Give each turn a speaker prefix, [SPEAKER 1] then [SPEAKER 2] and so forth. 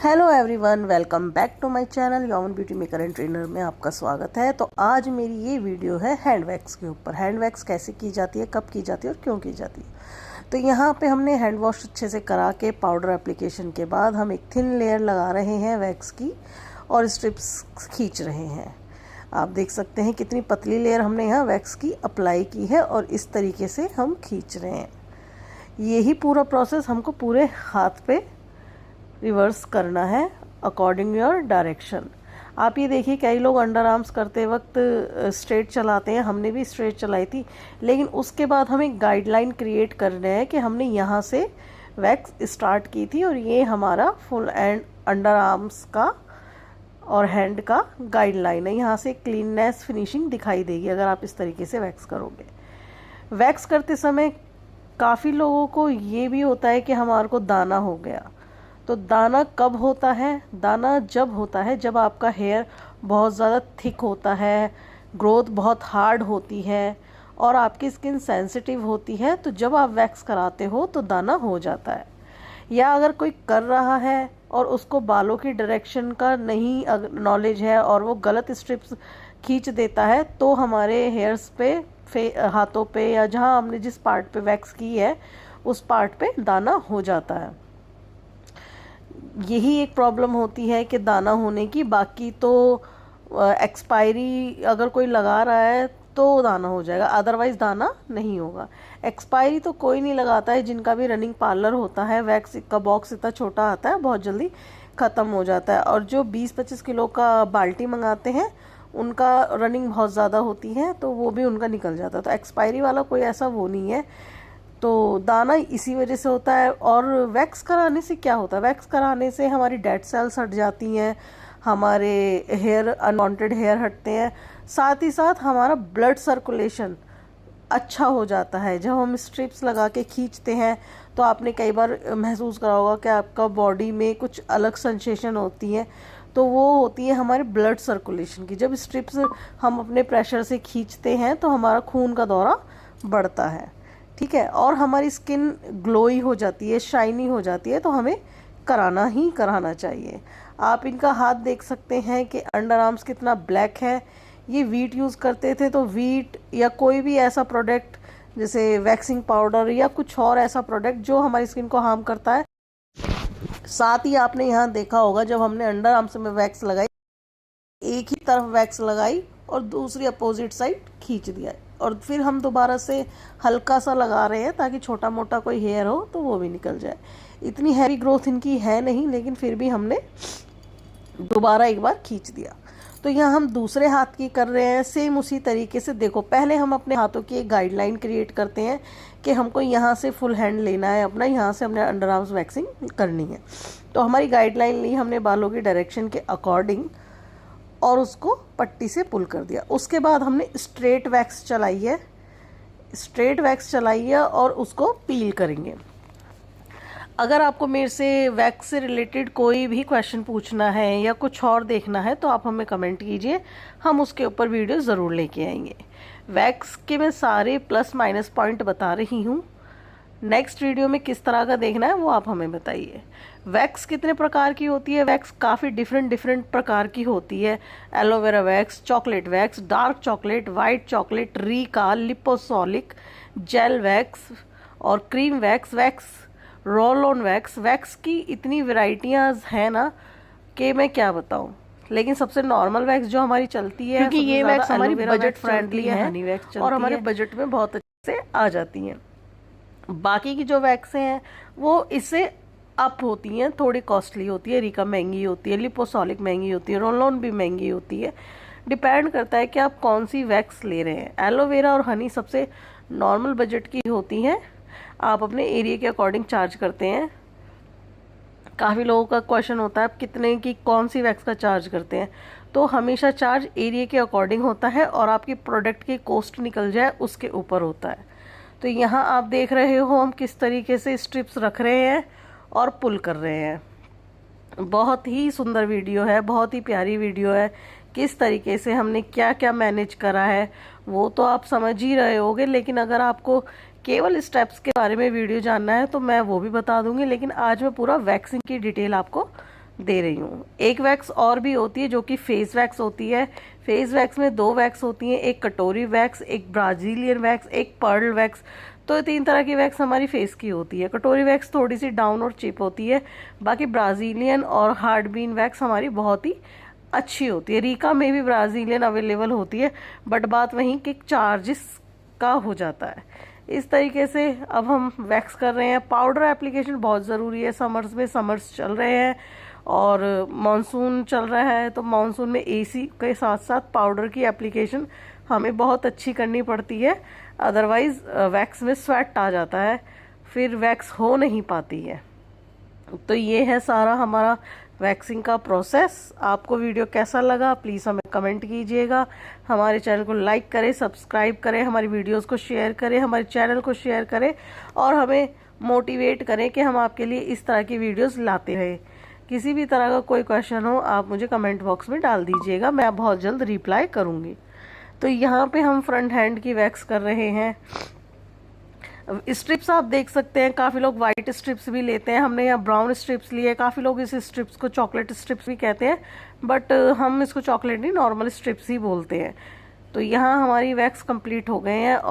[SPEAKER 1] Hello everyone, welcome back to my channel Yauvan beauty maker and trainer में आपका स्वागत है। तो आज मेरी ये वीडियो है हैंड वैक्स के ऊपर। हैंड वैक्स कैसे की जाती है, कब की जाती है और क्यों की जाती है। तो यहाँ पे हमने हैंड वॉश अच्छे से करा के पाउडर एप्लीकेशन के बाद हम एक थिन लेयर लगा रहे हैं वैक्स की और स्ट्रिप्स खींच रहे हैं। आप देख सकते हैं कितनी पतली लेयर हमने यहाँ वैक्स की अप्लाई की है और इस तरीके से हम खींच रहे हैं। यही पूरा प्रोसेस हमको पूरे हाथ पे रिवर्स करना है अकॉर्डिंग योर डायरेक्शन। आप ये देखिए, कई लोग अंडर आर्म्स करते वक्त स्ट्रेट चलाते हैं, हमने भी स्ट्रेट चलाई थी, लेकिन उसके बाद हम एक गाइडलाइन क्रिएट कर रहे हैं कि हमने यहाँ से वैक्स स्टार्ट की थी और ये हमारा फुल एंड अंडर आर्म्स का और हैंड का गाइडलाइन है। यहाँ से क्लीननेस फिनिशिंग दिखाई देगी अगर आप इस तरीके से वैक्स करोगे। वैक्स करते समय काफ़ी लोगों को ये भी होता है कि हमारे को दाना हो गया। तो दाना कब होता है? दाना जब होता है जब आपका हेयर बहुत ज़्यादा थिक होता है, ग्रोथ बहुत हार्ड होती है और आपकी स्किन सेंसिटिव होती है। तो जब आप वैक्स कराते हो तो दाना हो जाता है। या अगर कोई कर रहा है और उसको बालों की डायरेक्शन का नहीं नॉलेज है और वो गलत स्ट्रिप्स खींच देता है तो हमारे हेयर्स पे, हाथों पे या जहाँ हमने जिस पार्ट पे वैक्स की है उस पार्ट पे दाना हो जाता है। यही एक प्रॉब्लम होती है कि दाना होने की। बाकी तो एक्सपायरी अगर कोई लगा रहा है तो दाना हो जाएगा, अदरवाइज दाना नहीं होगा। एक्सपायरी तो कोई नहीं लगाता है। जिनका भी रनिंग पार्लर होता है, वैक्स का बॉक्स इतना छोटा आता है, बहुत जल्दी ख़त्म हो जाता है। और जो 20-25 किलो का बाल्टी मंगाते हैं उनका रनिंग बहुत ज़्यादा होती है तो वो भी उनका निकल जाता है। तो एक्सपायरी वाला कोई ऐसा वो नहीं है। तो दाना इसी वजह से होता है। और वैक्स कराने से क्या होता है? वैक्स कराने से हमारी डेड सेल्स हट जाती हैं, हमारे हेयर, अनवांटेड हेयर हटते हैं, साथ ही साथ हमारा ब्लड सर्कुलेशन अच्छा हो जाता है। जब हम स्ट्रिप्स लगा के खींचते हैं तो आपने कई बार महसूस करा होगा कि आपका बॉडी में कुछ अलग सेंसेशन होती है, तो वो होती है हमारे ब्लड सर्कुलेशन की। जब स्ट्रिप्स हम अपने प्रेशर से खींचते हैं तो हमारा खून का दौरा बढ़ता है, ठीक है, और हमारी स्किन ग्लोई हो जाती है, शाइनी हो जाती है। तो हमें कराना ही कराना चाहिए। आप इनका हाथ देख सकते हैं कि अंडर आर्म्स कितना ब्लैक है। ये वीट यूज़ करते थे तो वीट या कोई भी ऐसा प्रोडक्ट जैसे वैक्सिंग पाउडर या कुछ और ऐसा प्रोडक्ट जो हमारी स्किन को हार्म करता है। साथ ही आपने यहाँ देखा होगा जब हमने अंडर आर्म्स में वैक्स लगाई, एक ही तरफ वैक्स लगाई और दूसरी अपोजिट साइड खींच दिया और फिर हम दोबारा से हल्का सा लगा रहे हैं ताकि छोटा मोटा कोई हेयर हो तो वो भी निकल जाए। इतनी हैवी ग्रोथ इनकी है नहीं, लेकिन फिर भी हमने दोबारा एक बार खींच दिया। तो यहाँ हम दूसरे हाथ की कर रहे हैं सेम उसी तरीके से। देखो, पहले हम अपने हाथों की एक गाइडलाइन क्रिएट करते हैं कि हमको यहाँ से फुल हैंड लेना है अपना, यहाँ से हमने अंडर आर्म्स वैक्सिंग करनी है। तो हमारी गाइडलाइन ली हमने बालों की डायरेक्शन के अकॉर्डिंग और उसको पट्टी से पुल कर दिया। उसके बाद हमने स्ट्रेट वैक्स चलाई है और उसको पील करेंगे। अगर आपको मेरे से वैक्स से रिलेटेड कोई भी क्वेश्चन पूछना है या कुछ और देखना है तो आप हमें कमेंट कीजिए, हम उसके ऊपर वीडियो ज़रूर लेके आएंगे। वैक्स के मैं सारे प्लस माइनस पॉइंट बता रही हूँ। नेक्स्ट वीडियो में किस तरह का देखना है वो आप हमें बताइए। वैक्स कितने प्रकार की होती है? वैक्स काफ़ी डिफरेंट प्रकार की होती है। Aloe vera wax, chocolate wax, dark chocolate, white chocolate, रीका, लिपोसोलिक, जेल वैक्स और cream wax, roll on wax. Wax की इतनी वैरायटियाँ हैं ना कि मैं क्या बताऊँ। लेकिन सबसे नॉर्मल वैक्स जो हमारी चलती है, क्योंकि ये वैक्स हमारी बजट फ्रेंडली है, हनी वैक्स और हमारे बजट में बहुत अच्छे से आ जाती हैं। बाकी की जो वैक्सें हैं वो इससे अप होती हैं, थोड़ी कॉस्टली होती है। रीका महंगी होती है, लिपोसोलिक महंगी होती है, रोल ऑन भी महंगी होती है। डिपेंड करता है कि आप कौन सी वैक्स ले रहे हैं। एलोवेरा और हनी सबसे नॉर्मल बजट की होती हैं। आप अपने एरिया के अकॉर्डिंग चार्ज करते हैं। काफ़ी लोगों का क्वेश्चन होता है आप कितने की कौन सी वैक्स का चार्ज करते हैं। तो हमेशा चार्ज एरिया के अकॉर्डिंग होता है और आपकी प्रोडक्ट की कॉस्ट निकल जाए उसके ऊपर होता है। तो यहाँ आप देख रहे हो हम किस तरीके से स्ट्रिप्स रख रहे हैं और पुल कर रहे हैं। बहुत ही सुंदर वीडियो है, बहुत ही प्यारी वीडियो है। किस तरीके से हमने क्या क्या मैनेज करा है वो तो आप समझ ही रहे होगे, लेकिन अगर आपको केवल स्टेप्स के बारे में वीडियो जानना है तो मैं वो भी बता दूंगी। लेकिन आज मैं पूरा वैक्सिंग की डिटेल आपको दे रही हूँ। एक वैक्स और भी होती है जो कि फेस वैक्स होती है। फेस वैक्स में 2 वैक्स होती हैं, एक कटोरी वैक्स, एक ब्राजीलियन वैक्स, एक पर्ल वैक्स। तो ये 3 तरह की वैक्स हमारी फेस की होती है। कटोरी वैक्स थोड़ी सी डाउन और चिप होती है, बाकी ब्राजीलियन और हार्ड बीन वैक्स हमारी बहुत ही अच्छी होती है। रीका में भी ब्राजीलियन अवेलेबल होती है, बट बात वहीं कि चार्जेस का हो जाता है। इस तरीके से अब हम वैक्स कर रहे हैं। पाउडर एप्लीकेशन बहुत ज़रूरी है समर्स में, समर्स चल रहे हैं और मानसून चल रहा है, तो मानसून में एसी के साथ साथ पाउडर की एप्लीकेशन हमें बहुत अच्छी करनी पड़ती है, अदरवाइज़ वैक्स में स्वेट आ जाता है, फिर वैक्स हो नहीं पाती है। तो ये है सारा हमारा वैक्सिंग का प्रोसेस। आपको वीडियो कैसा लगा प्लीज़ हमें कमेंट कीजिएगा। हमारे चैनल को लाइक करें, सब्सक्राइब करें, हमारी वीडियोस को शेयर करें, हमारे चैनल को शेयर करें और हमें मोटिवेट करें कि हम आपके लिए इस तरह की वीडियोस लाते रहें। किसी भी तरह का कोई क्वेश्चन हो आप मुझे कमेंट बॉक्स में डाल दीजिएगा, मैं बहुत जल्द रिप्लाई करूँगी। तो यहाँ पे हम फ्रंट हैंड की वैक्स कर रहे हैं। स्ट्रिप्स आप देख सकते हैं, काफ़ी लोग वाइट स्ट्रिप्स भी लेते हैं, हमने यहाँ ब्राउन स्ट्रिप्स लिए। काफ़ी लोग इस स्ट्रिप्स को चॉकलेट स्ट्रिप्स भी कहते हैं, बट हम इसको चॉकलेट नहीं, नॉर्मल स्ट्रिप्स ही बोलते हैं। तो यहाँ हमारी वैक्स कंप्लीट हो गए हैं और